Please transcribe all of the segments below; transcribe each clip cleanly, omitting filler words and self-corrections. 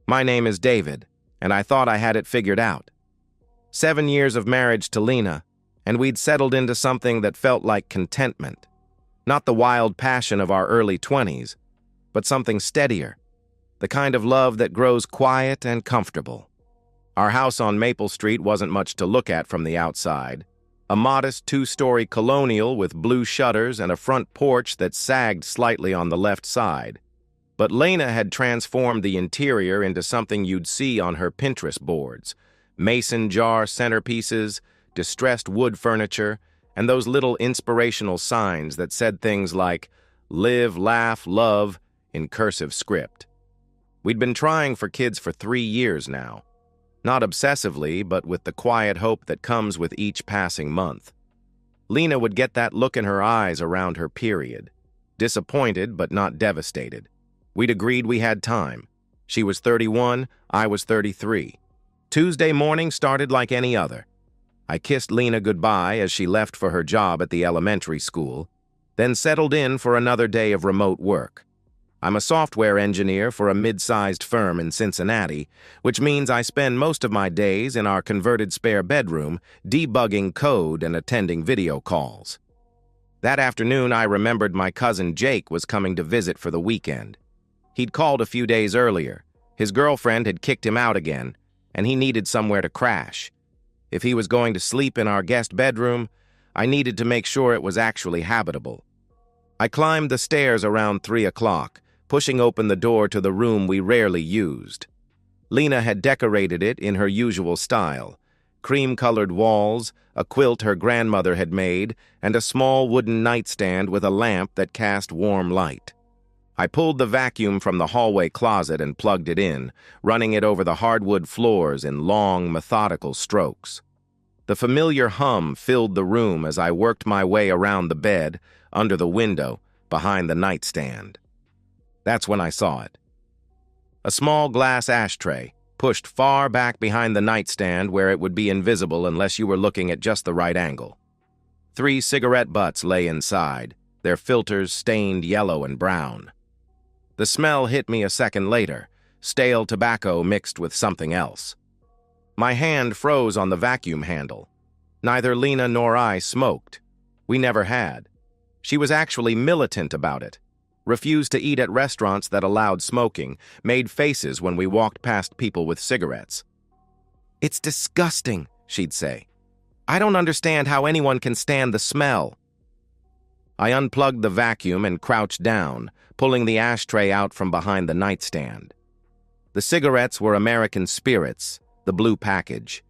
My name is David, and I thought I had it figured out. 7 years of marriage to Lena, and we'd settled into something that felt like contentment. Not the wild passion of our early 20s, but something steadier, the kind of love that grows quiet and comfortable. Our house on Maple Street wasn't much to look at from the outside. A modest 2-story colonial with blue shutters and a front porch that sagged slightly on the left side. But Lena had transformed the interior into something you'd see on her Pinterest boards. Mason jar centerpieces, distressed wood furniture, and those little inspirational signs that said things like, "Live, laugh, love," in cursive script. We'd been trying for kids for 3 years now. Not obsessively, but with the quiet hope that comes with each passing month. Lena would get that look in her eyes around her period. Disappointed, but not devastated. We'd agreed we had time. She was 31, I was 33. Tuesday morning started like any other. I kissed Lena goodbye as she left for her job at the elementary school, then settled in for another day of remote work. I'm a software engineer for a mid-sized firm in Cincinnati, which means I spend most of my days in our converted spare bedroom debugging code and attending video calls. That afternoon, I remembered my cousin Jake was coming to visit for the weekend. He'd called a few days earlier. His girlfriend had kicked him out again, and he needed somewhere to crash. If he was going to sleep in our guest bedroom, I needed to make sure it was actually habitable. I climbed the stairs around 3 o'clock, pushing open the door to the room we rarely used. Lena had decorated it in her usual style: cream-colored walls, a quilt her grandmother had made, and a small wooden nightstand with a lamp that cast warm light. I pulled the vacuum from the hallway closet and plugged it in, running it over the hardwood floors in long, methodical strokes. The familiar hum filled the room as I worked my way around the bed, under the window, behind the nightstand. That's when I saw it. A small glass ashtray, pushed far back behind the nightstand where it would be invisible unless you were looking at just the right angle. 3 cigarette butts lay inside, their filters stained yellow and brown. The smell hit me a second later, stale tobacco mixed with something else. My hand froze on the vacuum handle. Neither Lena nor I smoked. We never had. She was actually militant about it. Refused to eat at restaurants that allowed smoking, made faces when we walked past people with cigarettes. "It's disgusting," she'd say. "I don't understand how anyone can stand the smell." I unplugged the vacuum and crouched down, pulling the ashtray out from behind the nightstand. The cigarettes were American Spirits, the blue package.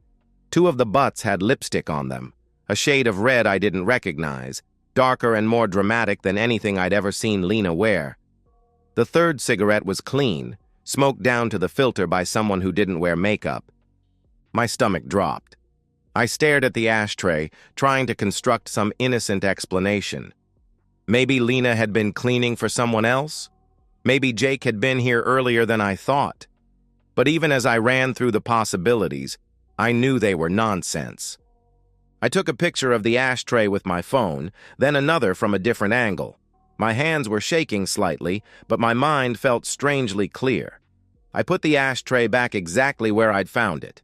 2 of the butts had lipstick on them, a shade of red I didn't recognize, darker and more dramatic than anything I'd ever seen Lena wear. The 3rd cigarette was clean, smoked down to the filter by someone who didn't wear makeup. My stomach dropped. I stared at the ashtray, trying to construct some innocent explanation. Maybe Lena had been cleaning for someone else? Maybe Jake had been here earlier than I thought. But even as I ran through the possibilities, I knew they were nonsense. I took a picture of the ashtray with my phone, then another from a different angle. My hands were shaking slightly, but my mind felt strangely clear. I put the ashtray back exactly where I'd found it.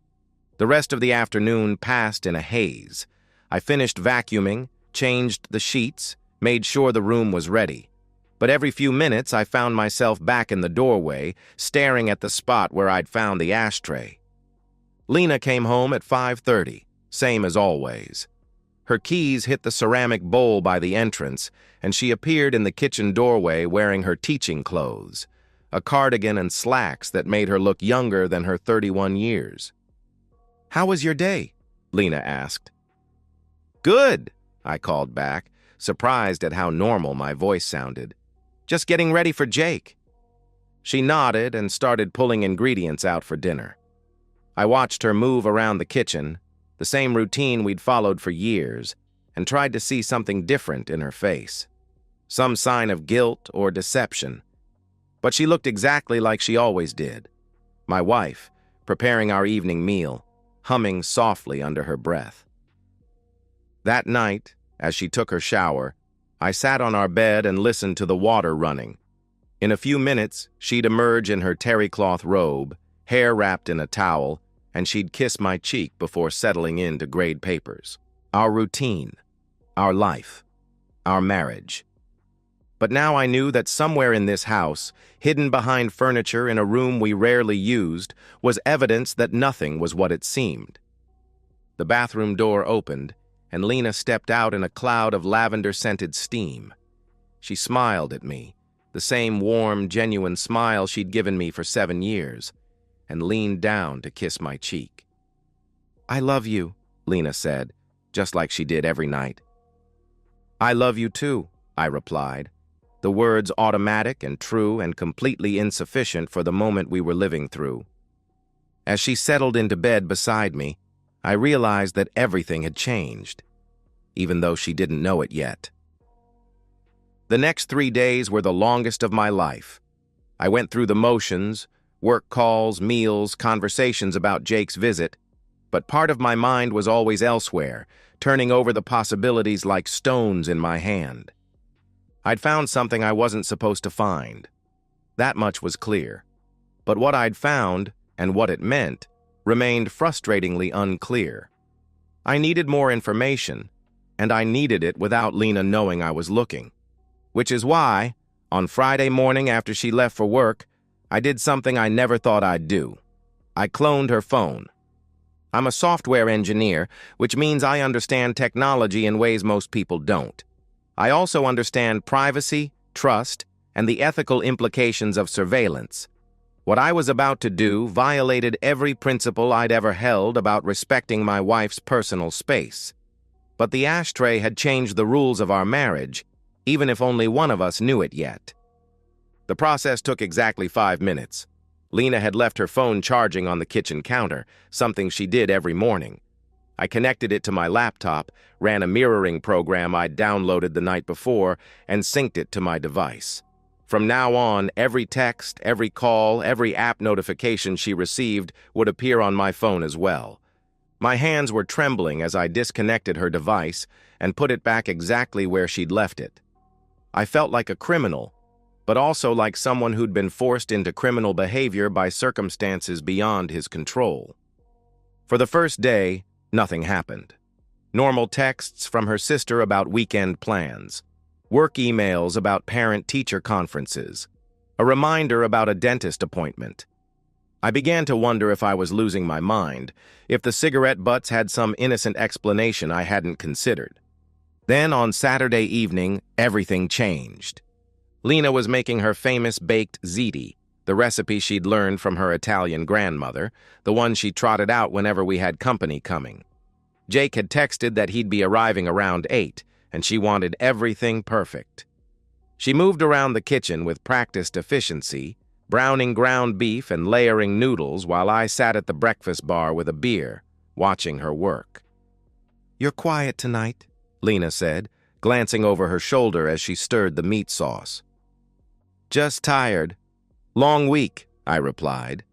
The rest of the afternoon passed in a haze. I finished vacuuming, changed the sheets, made sure the room was ready. But every few minutes I found myself back in the doorway, staring at the spot where I'd found the ashtray. Lena came home at 5:30. Same as always. Her keys hit the ceramic bowl by the entrance, and she appeared in the kitchen doorway wearing her teaching clothes, a cardigan and slacks that made her look younger than her 31 years. "How was your day?" Lena asked. "Good," I called back, surprised at how normal my voice sounded. "Just getting ready for Jake." She nodded and started pulling ingredients out for dinner. I watched her move around the kitchen, the same routine we'd followed for years, and tried to see something different in her face. Some sign of guilt or deception. But she looked exactly like she always did. My wife, preparing our evening meal, humming softly under her breath. That night, as she took her shower, I sat on our bed and listened to the water running. In a few minutes, she'd emerge in her terry cloth robe, hair wrapped in a towel, and she'd kiss my cheek before settling in to grade papers. Our routine, our life, our marriage. But now I knew that somewhere in this house, hidden behind furniture in a room we rarely used, was evidence that nothing was what it seemed. The bathroom door opened, and Lena stepped out in a cloud of lavender-scented steam. She smiled at me, the same warm, genuine smile she'd given me for 7 years, and leaned down to kiss my cheek. "I love you," Lena said, just like she did every night. "I love you too," I replied, the words automatic and true and completely insufficient for the moment we were living through. As she settled into bed beside me, I realized that everything had changed, even though she didn't know it yet. The next 3 days were the longest of my life. I went through the motions, work calls, meals, conversations about Jake's visit, but part of my mind was always elsewhere, turning over the possibilities like stones in my hand. I'd found something I wasn't supposed to find. That much was clear. But what I'd found, and what it meant, remained frustratingly unclear. I needed more information, and I needed it without Lena knowing I was looking. Which is why, on Friday morning after she left for work, I did something I never thought I'd do. I cloned her phone. I'm a software engineer, which means I understand technology in ways most people don't. I also understand privacy, trust, and the ethical implications of surveillance. What I was about to do violated every principle I'd ever held about respecting my wife's personal space. But the ashtray had changed the rules of our marriage, even if only one of us knew it yet. The process took exactly 5 minutes. Lena had left her phone charging on the kitchen counter, something she did every morning. I connected it to my laptop, ran a mirroring program I'd downloaded the night before, and synced it to my device. From now on, every text, every call, every app notification she received would appear on my phone as well. My hands were trembling as I disconnected her device and put it back exactly where she'd left it. I felt like a criminal, but also like someone who'd been forced into criminal behavior by circumstances beyond his control. For the first day, nothing happened. Normal texts from her sister about weekend plans, work emails about parent-teacher conferences, a reminder about a dentist appointment. I began to wonder if I was losing my mind, if the cigarette butts had some innocent explanation I hadn't considered. Then on Saturday evening, everything changed. Lena was making her famous baked ziti, the recipe she'd learned from her Italian grandmother, the one she trotted out whenever we had company coming. Jake had texted that he'd be arriving around 8, and she wanted everything perfect. She moved around the kitchen with practiced efficiency, browning ground beef and layering noodles while I sat at the breakfast bar with a beer, watching her work. "You're quiet tonight," Lena said, glancing over her shoulder as she stirred the meat sauce. "Just tired. Long week," I replied.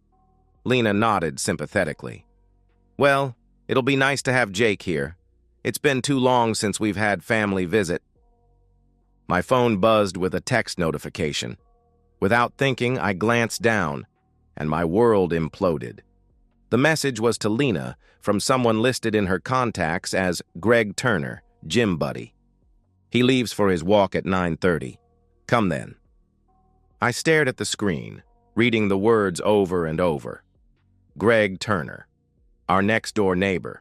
Lena nodded sympathetically. "Well, it'll be nice to have Jake here. It's been too long since we've had family visit." My phone buzzed with a text notification. Without thinking, I glanced down, and my world imploded. The message was to Lena from someone listed in her contacts as Greg Turner, gym buddy. "He leaves for his walk at 9:30. Come then." I stared at the screen, reading the words over and over. Greg Turner, our next-door neighbor,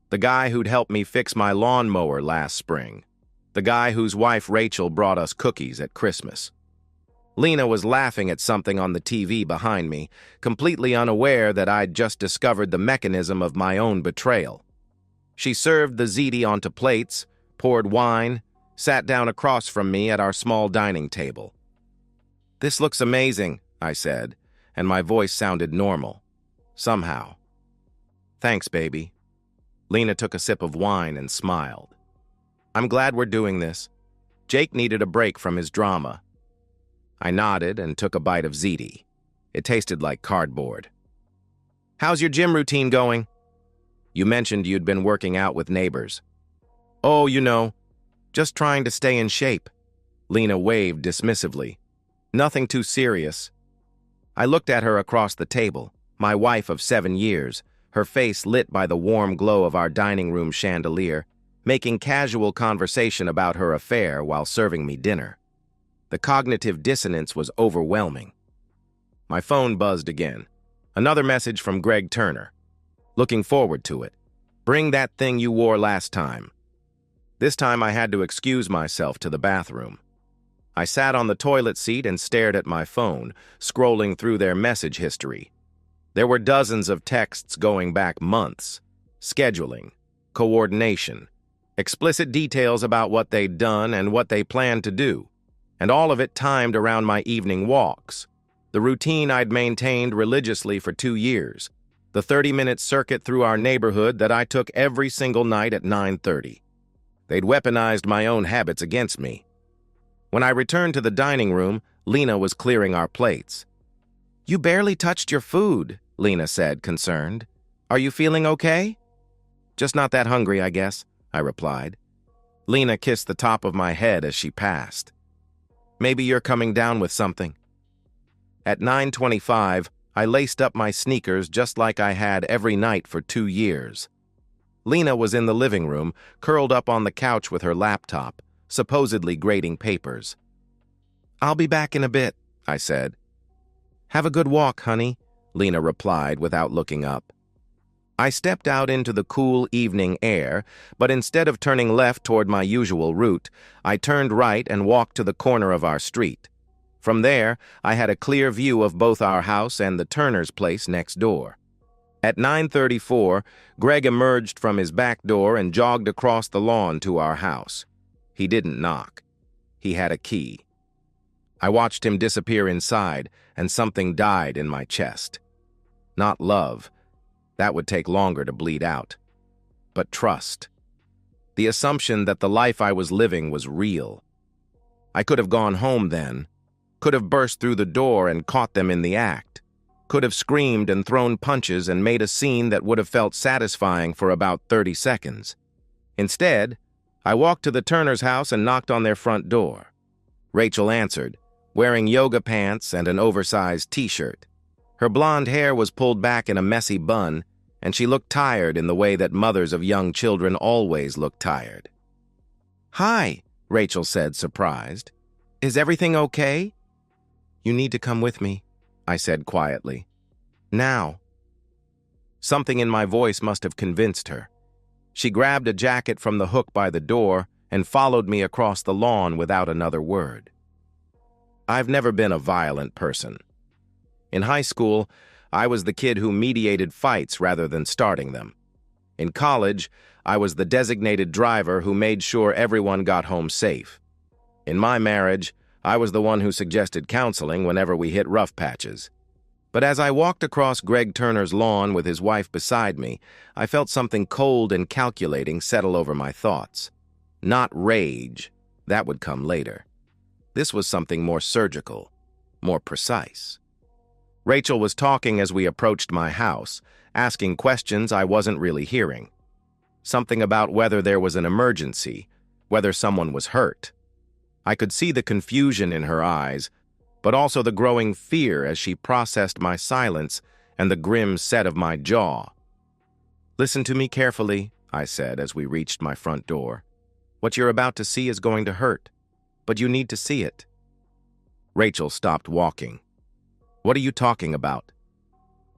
the guy who'd helped me fix my lawnmower last spring, the guy whose wife Rachel brought us cookies at Christmas. Lena was laughing at something on the TV behind me, completely unaware that I'd just discovered the mechanism of my own betrayal. She served the ziti onto plates, poured wine, sat down across from me at our small dining table. "This looks amazing," I said, and my voice sounded normal. Somehow. "Thanks, baby." Lena took a sip of wine and smiled. "I'm glad we're doing this. Jake needed a break from his drama." I nodded and took a bite of ziti. It tasted like cardboard. "How's your gym routine going?" "You mentioned you'd been working out with neighbors." "Oh, just trying to stay in shape." Lena waved dismissively. "Nothing too serious." I looked at her across the table, my wife of 7 years, her face lit by the warm glow of our dining room chandelier, making casual conversation about her affair while serving me dinner. The cognitive dissonance was overwhelming. My phone buzzed again. Another message from Greg Turner. Looking forward to it. Bring that thing you wore last time. This time I had to excuse myself to the bathroom. I sat on the toilet seat and stared at my phone, scrolling through their message history. There were dozens of texts going back months. Scheduling, coordination, explicit details about what they'd done and what they planned to do, and all of it timed around my evening walks. The routine I'd maintained religiously for 2 years, the 30-minute circuit through our neighborhood that I took every single night at 9:30. They'd weaponized my own habits against me. When I returned to the dining room, Lena was clearing our plates. "You barely touched your food," Lena said, concerned. "Are you feeling okay?" "Just not that hungry, I guess," I replied. Lena kissed the top of my head as she passed. "Maybe you're coming down with something." At 9:25, I laced up my sneakers just like I had every night for 2 years. Lena was in the living room, curled up on the couch with her laptop, supposedly grading papers. "I'll be back in a bit," I said. "Have a good walk, honey," Lena replied without looking up. I stepped out into the cool evening air, but instead of turning left toward my usual route, I turned right and walked to the corner of our street. From there, I had a clear view of both our house and the Turner's place next door. At 9:34, Greg emerged from his back door and jogged across the lawn to our house. He didn't knock. He had a key. I watched him disappear inside, and something died in my chest. Not love. That would take longer to bleed out. But trust. The assumption that the life I was living was real. I could have gone home then, could have burst through the door and caught them in the act, could have screamed and thrown punches and made a scene that would have felt satisfying for about 30 seconds. Instead, I walked to the Turner's house and knocked on their front door. Rachel answered, wearing yoga pants and an oversized t-shirt. Her blonde hair was pulled back in a messy bun, and she looked tired in the way that mothers of young children always look tired. "Hi," Rachel said, surprised. "Is everything okay?" "You need to come with me," I said quietly. "Now." Something in my voice must have convinced her. She grabbed a jacket from the hook by the door and followed me across the lawn without another word. I've never been a violent person. In high school, I was the kid who mediated fights rather than starting them. In college, I was the designated driver who made sure everyone got home safe. In my marriage, I was the one who suggested counseling whenever we hit rough patches. But as I walked across Greg Turner's lawn with his wife beside me, I felt something cold and calculating settle over my thoughts. Not rage. That would come later. This was something more surgical, more precise. Rachel was talking as we approached my house, asking questions I wasn't really hearing. Something about whether there was an emergency, whether someone was hurt. I could see the confusion in her eyes, but also the growing fear as she processed my silence and the grim set of my jaw. "Listen to me carefully," I said as we reached my front door. "What you're about to see is going to hurt, but you need to see it." Rachel stopped walking. "What are you talking about?"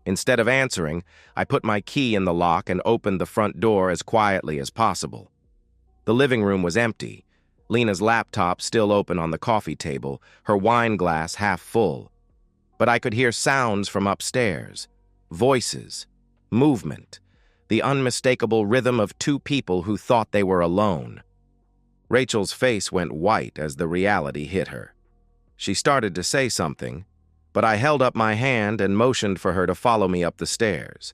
Instead of answering, I put my key in the lock and opened the front door as quietly as possible. The living room was empty, Lena's laptop still open on the coffee table, her wine glass half full. But I could hear sounds from upstairs, voices, movement, the unmistakable rhythm of two people who thought they were alone. Rachel's face went white as the reality hit her. She started to say something, but I held up my hand and motioned for her to follow me up the stairs.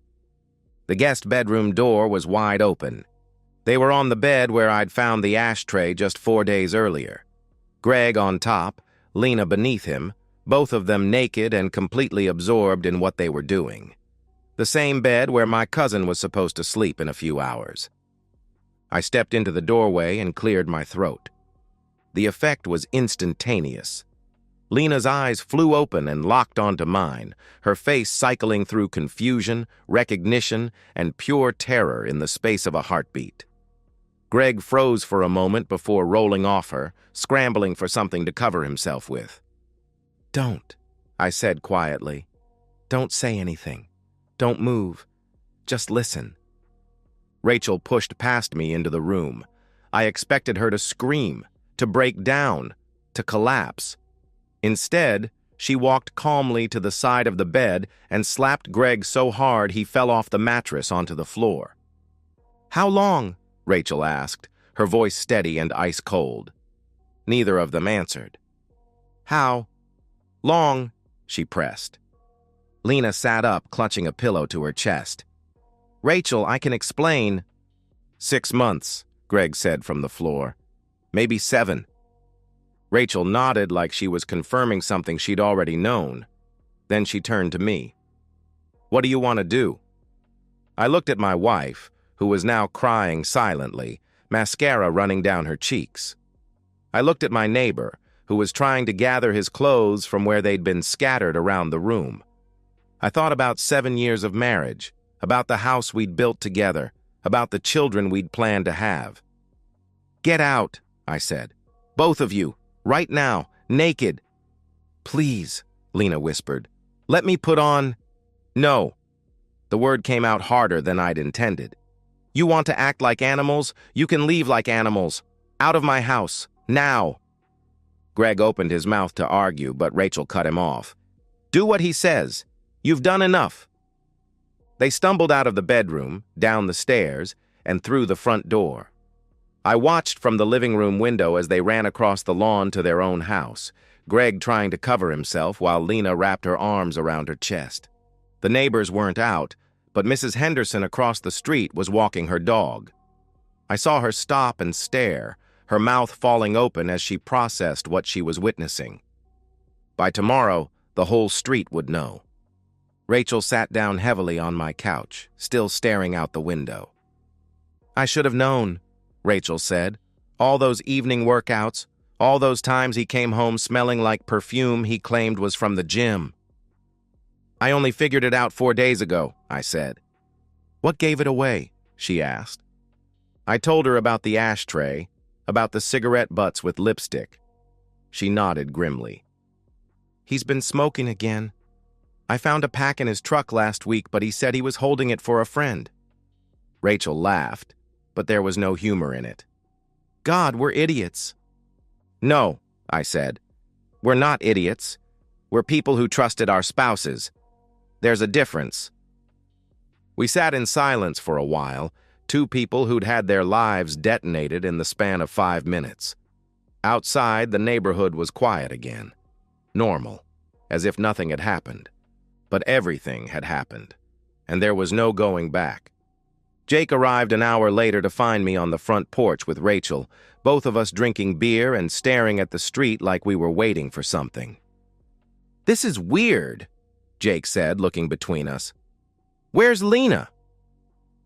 The guest bedroom door was wide open. They were on the bed where I'd found the ashtray just 4 days earlier. Greg on top, Lena beneath him, both of them naked and completely absorbed in what they were doing. The same bed where my cousin was supposed to sleep in a few hours. I stepped into the doorway and cleared my throat. The effect was instantaneous. Lena's eyes flew open and locked onto mine, her face cycling through confusion, recognition, and pure terror in the space of a heartbeat. Greg froze for a moment before rolling off her, scrambling for something to cover himself with. "Don't," I said quietly. "Don't say anything. Don't move. Just listen." Rachel pushed past me into the room. I expected her to scream, to break down, to collapse. Instead, she walked calmly to the side of the bed and slapped Greg so hard he fell off the mattress onto the floor. "How long?" Rachel asked, her voice steady and ice-cold. Neither of them answered. "How long?" she pressed. Lena sat up, clutching a pillow to her chest. "Rachel, I can explain." "6 months," Greg said from the floor. "Maybe 7. Rachel nodded like she was confirming something she'd already known. Then she turned to me. "What do you want to do?" I looked at my wife, who was now crying silently, mascara running down her cheeks. I looked at my neighbor, who was trying to gather his clothes from where they'd been scattered around the room. I thought about 7 years of marriage, about the house we'd built together, about the children we'd planned to have. "Get out," I said. "Both of you. Right now, naked." "Please," Lena whispered. "Let me put on—" "No." The word came out harder than I'd intended. "You want to act like animals? You can leave like animals. Out of my house. Now." Greg opened his mouth to argue, but Rachel cut him off. "Do what he says. You've done enough." They stumbled out of the bedroom, down the stairs, and through the front door. I watched from the living room window as they ran across the lawn to their own house, Greg trying to cover himself while Lena wrapped her arms around her chest. The neighbors weren't out, but Mrs. Henderson across the street was walking her dog. I saw her stop and stare, her mouth falling open as she processed what she was witnessing. By tomorrow, the whole street would know. Rachel sat down heavily on my couch, still staring out the window. "I should have known," Rachel said. "All those evening workouts, all those times he came home smelling like perfume he claimed was from the gym." "I only figured it out 4 days ago," I said. "What gave it away?" she asked. I told her about the ashtray, about the cigarette butts with lipstick. She nodded grimly. "He's been smoking again. I found a pack in his truck last week, but he said he was holding it for a friend." Rachel laughed, but there was no humor in it. "God, we're idiots." "No," I said. "We're not idiots. We're people who trusted our spouses. There's a difference." We sat in silence for a while, two people who'd had their lives detonated in the span of 5 minutes. Outside, the neighborhood was quiet again. Normal, as if nothing had happened. But everything had happened, and there was no going back. Jake arrived an hour later to find me on the front porch with Rachel, both of us drinking beer and staring at the street like we were waiting for something. "This is weird," Jake said, looking between us. "Where's Lena?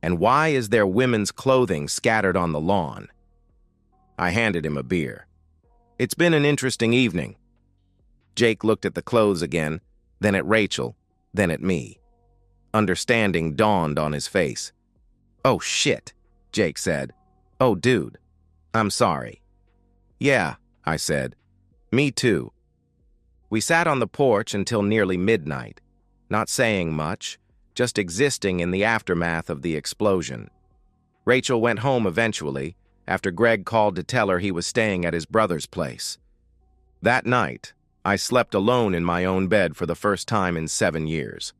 And why is there women's clothing scattered on the lawn?" I handed him a beer. "It's been an interesting evening." Jake looked at the clothes again, then at Rachel, then at me. Understanding dawned on his face. "Oh, shit," Jake said. "Oh, dude. I'm sorry." "Yeah," I said. "Me too." We sat on the porch until nearly midnight, not saying much, just existing in the aftermath of the explosion. Rachel went home eventually, after Greg called to tell her he was staying at his brother's place. That night, I slept alone in my own bed for the first time in 7 years.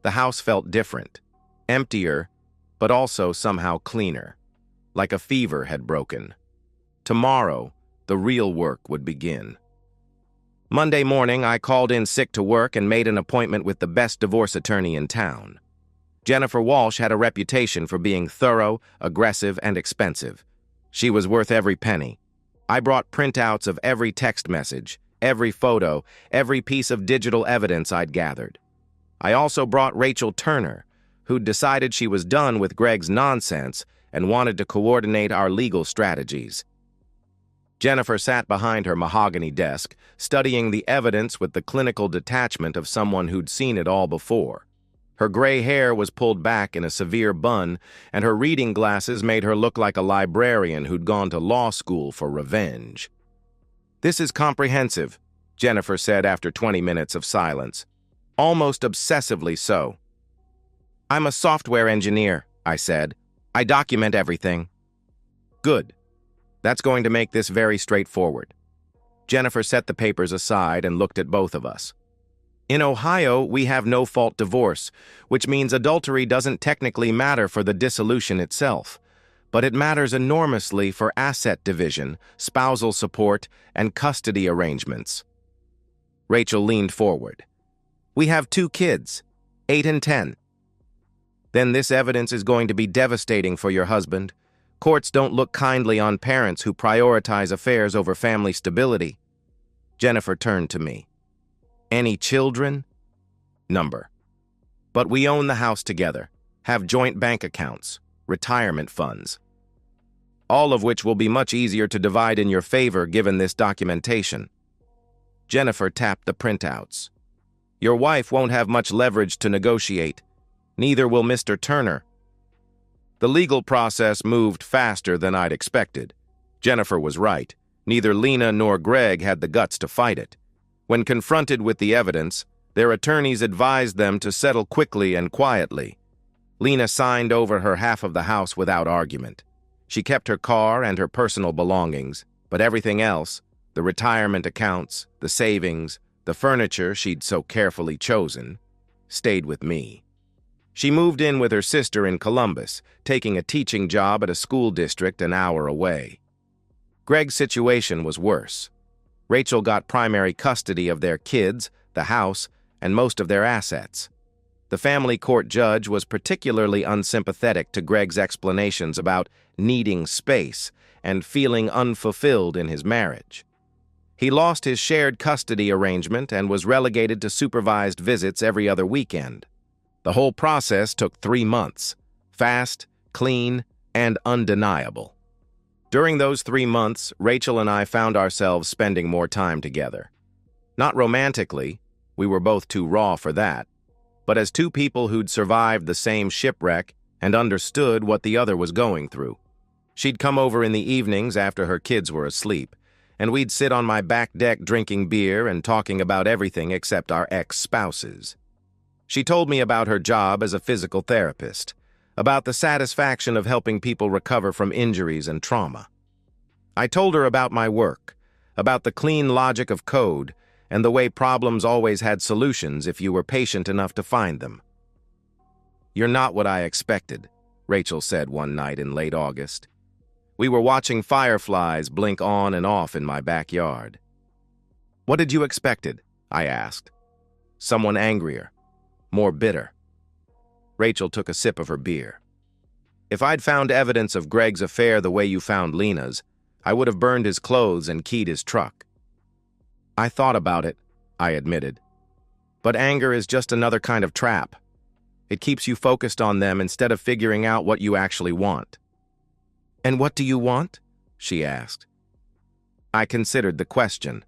The house felt different, emptier, but also somehow cleaner, like a fever had broken. Tomorrow, the real work would begin. Monday morning, I called in sick to work and made an appointment with the best divorce attorney in town. Jennifer Walsh had a reputation for being thorough, aggressive, and expensive. She was worth every penny. I brought printouts of every text message, every photo, every piece of digital evidence I'd gathered. I also brought Rachel Turner, who'd decided she was done with Greg's nonsense and wanted to coordinate our legal strategies. Jennifer sat behind her mahogany desk, studying the evidence with the clinical detachment of someone who'd seen it all before. Her gray hair was pulled back in a severe bun, and her reading glasses made her look like a librarian who'd gone to law school for revenge. "This is comprehensive," Jennifer said after 20 minutes of silence. "Almost obsessively so." "I'm a software engineer," I said. "I document everything." "Good. That's going to make this very straightforward." Jennifer set the papers aside and looked at both of us. "In Ohio, we have no-fault divorce, which means adultery doesn't technically matter for the dissolution itself, but it matters enormously for asset division, spousal support, and custody arrangements." Rachel leaned forward. "We have 2 kids, 8 and 10. Then this evidence is going to be devastating for your husband. Courts don't look kindly on parents who prioritize affairs over family stability." Jennifer turned to me. "Any children?" "Number. But we own the house together, have joint bank accounts, retirement funds, all of which will be much easier to divide in your favor given this documentation." Jennifer tapped the printouts. "Your wife won't have much leverage to negotiate. Neither will Mr. Turner." The legal process moved faster than I'd expected. Jennifer was right. Neither Lena nor Greg had the guts to fight it. When confronted with the evidence, their attorneys advised them to settle quickly and quietly. Lena signed over her half of the house without argument. She kept her car and her personal belongings, but everything else, the retirement accounts, the savings, the furniture she'd so carefully chosen, stayed with me. She moved in with her sister in Columbus, taking a teaching job at a school district an hour away. Greg's situation was worse. Rachel got primary custody of their kids, the house, and most of their assets. The family court judge was particularly unsympathetic to Greg's explanations about needing space and feeling unfulfilled in his marriage. He lost his shared custody arrangement and was relegated to supervised visits every other weekend. The whole process took 3 months, fast, clean, and undeniable. During those 3 months, Rachel and I found ourselves spending more time together. Not romantically, we were both too raw for that, but as 2 people who'd survived the same shipwreck and understood what the other was going through. She'd come over in the evenings after her kids were asleep, and we'd sit on my back deck drinking beer and talking about everything except our ex-spouses. She told me about her job as a physical therapist, about the satisfaction of helping people recover from injuries and trauma. I told her about my work, about the clean logic of code, and the way problems always had solutions if you were patient enough to find them. "You're not what I expected," Rachel said one night in late August. We were watching fireflies blink on and off in my backyard. "What did you expected?" I asked. "Someone angrier, more bitter." Rachel took a sip of her beer. "If I'd found evidence of Greg's affair the way you found Lena's, I would have burned his clothes and keyed his truck." "I thought about it," I admitted. "But anger is just another kind of trap. It keeps you focused on them instead of figuring out what you actually want." "And what do you want?" she asked. I considered the question.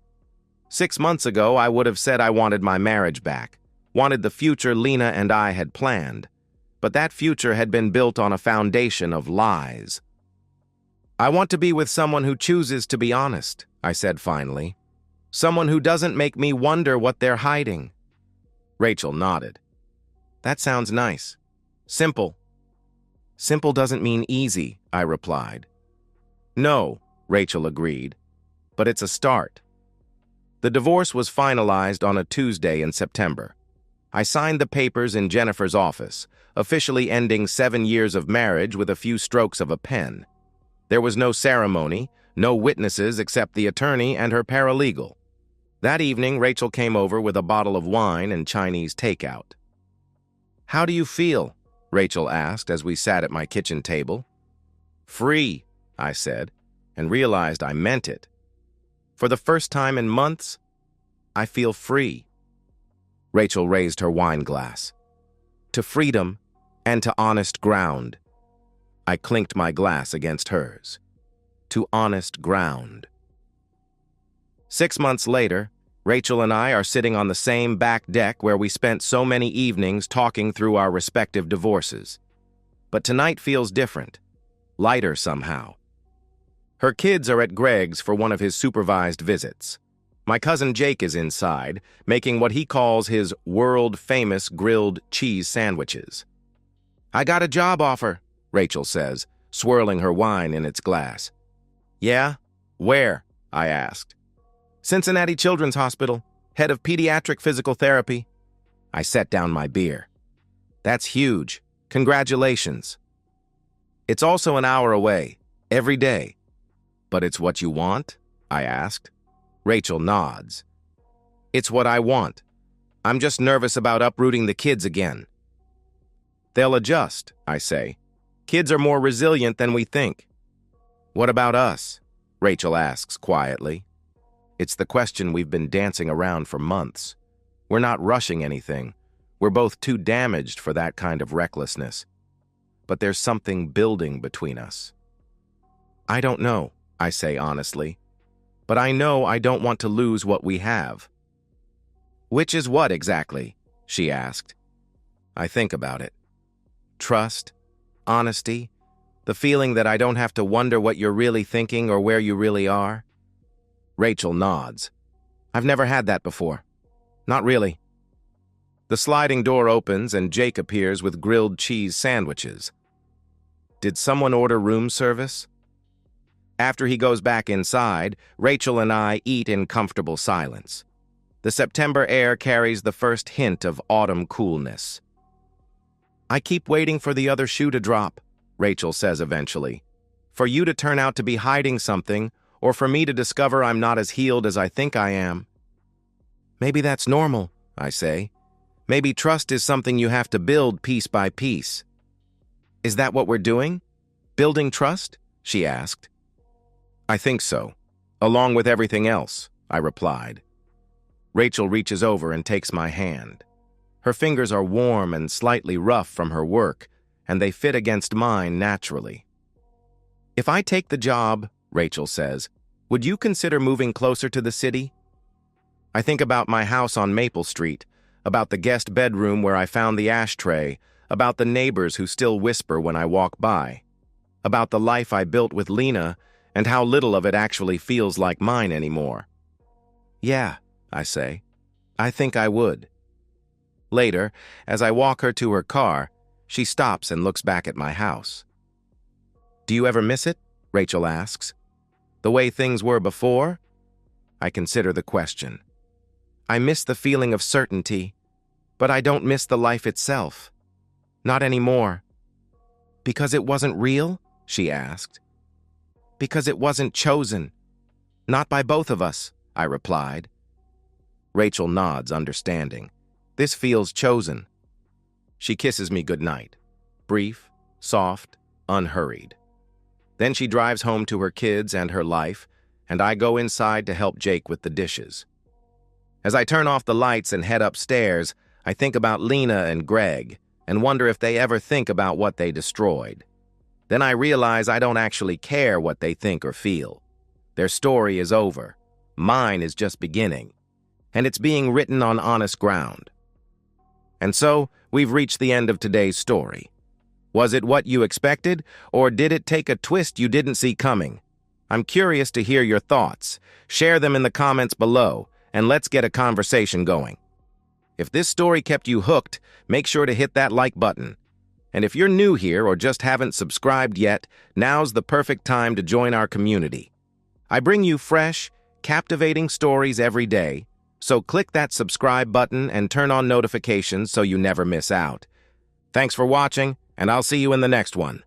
6 months ago, I would have said I wanted my marriage back, wanted the future Lena and I had planned, but that future had been built on a foundation of lies. "I want to be with someone who chooses to be honest," I said finally. "Someone who doesn't make me wonder what they're hiding." Rachel nodded. "That sounds nice. Simple." "Simple doesn't mean easy," I replied. "No," Rachel agreed, "but it's a start." The divorce was finalized on a Tuesday in September. I signed the papers in Jennifer's office, officially ending 7 years of marriage with a few strokes of a pen. There was no ceremony, no witnesses except the attorney and her paralegal. That evening, Rachel came over with a bottle of wine and Chinese takeout. "How do you feel?" Rachel asked as we sat at my kitchen table. "Free," I said, and realized I meant it. For the first time in months, I feel free. Rachel raised her wine glass. "To freedom and to honest ground." I clinked my glass against hers. "To honest ground." 6 months later, Rachel and I are sitting on the same back deck where we spent so many evenings talking through our respective divorces. But tonight feels different, lighter somehow. Her kids are at Greg's for one of his supervised visits. My cousin Jake is inside, making what he calls his world-famous grilled cheese sandwiches. "I got a job offer," Rachel says, swirling her wine in its glass. "Yeah? Where?" I asked. "Cincinnati Children's Hospital, head of pediatric physical therapy." I set down my beer. "That's huge. Congratulations." "It's also an hour away, every day." "But it's what you want?" I asked. Rachel nods. "It's what I want. I'm just nervous about uprooting the kids again." "They'll adjust," I say. "Kids are more resilient than we think." "What about us?" Rachel asks quietly. It's the question we've been dancing around for months. We're not rushing anything. We're both too damaged for that kind of recklessness. But there's something building between us. "I don't know," I say honestly. "But I know I don't want to lose what we have." "Which is what exactly?" she asked. I think about it. Trust, honesty, the feeling that I don't have to wonder what you're really thinking or where you really are. Rachel nods. "I've never had that before. Not really." The sliding door opens and Jake appears with grilled cheese sandwiches. Did someone order room service? After he goes back inside, Rachel and I eat in comfortable silence. The September air carries the first hint of autumn coolness. "I keep waiting for the other shoe to drop," Rachel says eventually. "For you to turn out to be hiding something, or for me to discover I'm not as healed as I think I am." "Maybe that's normal," I say. "Maybe trust is something you have to build piece by piece." "Is that what we're doing? Building trust?" she asked. "I think so, along with everything else," I replied. Rachel reaches over and takes my hand. Her fingers are warm and slightly rough from her work, and they fit against mine naturally. "If I take the job," Rachel says, "would you consider moving closer to the city?" I think about my house on Maple Street, about the guest bedroom where I found the ashtray, about the neighbors who still whisper when I walk by, about the life I built with Lena and how little of it actually feels like mine anymore. "Yeah," I say. "I think I would." Later, as I walk her to her car, she stops and looks back at my house. "Do you ever miss it?" Rachel asks. "The way things were before?" I consider the question. "I miss the feeling of certainty, but I don't miss the life itself. Not anymore." "Because it wasn't real?" she asked. "Because it wasn't chosen. Not by both of us," I replied. Rachel nods, understanding. This feels chosen. She kisses me goodnight. Brief, soft, unhurried. Then she drives home to her kids and her life, and I go inside to help Jake with the dishes. As I turn off the lights and head upstairs, I think about Lena and Greg and wonder if they ever think about what they destroyed. Then I realize I don't actually care what they think or feel. Their story is over. Mine is just beginning. And it's being written on honest ground. And so, we've reached the end of today's story. Was it what you expected, or did it take a twist you didn't see coming? I'm curious to hear your thoughts. Share them in the comments below, and let's get a conversation going. If this story kept you hooked, make sure to hit that like button. And if you're new here or just haven't subscribed yet, now's the perfect time to join our community. I bring you fresh, captivating stories every day, so click that subscribe button and turn on notifications so you never miss out. Thanks for watching, and I'll see you in the next one.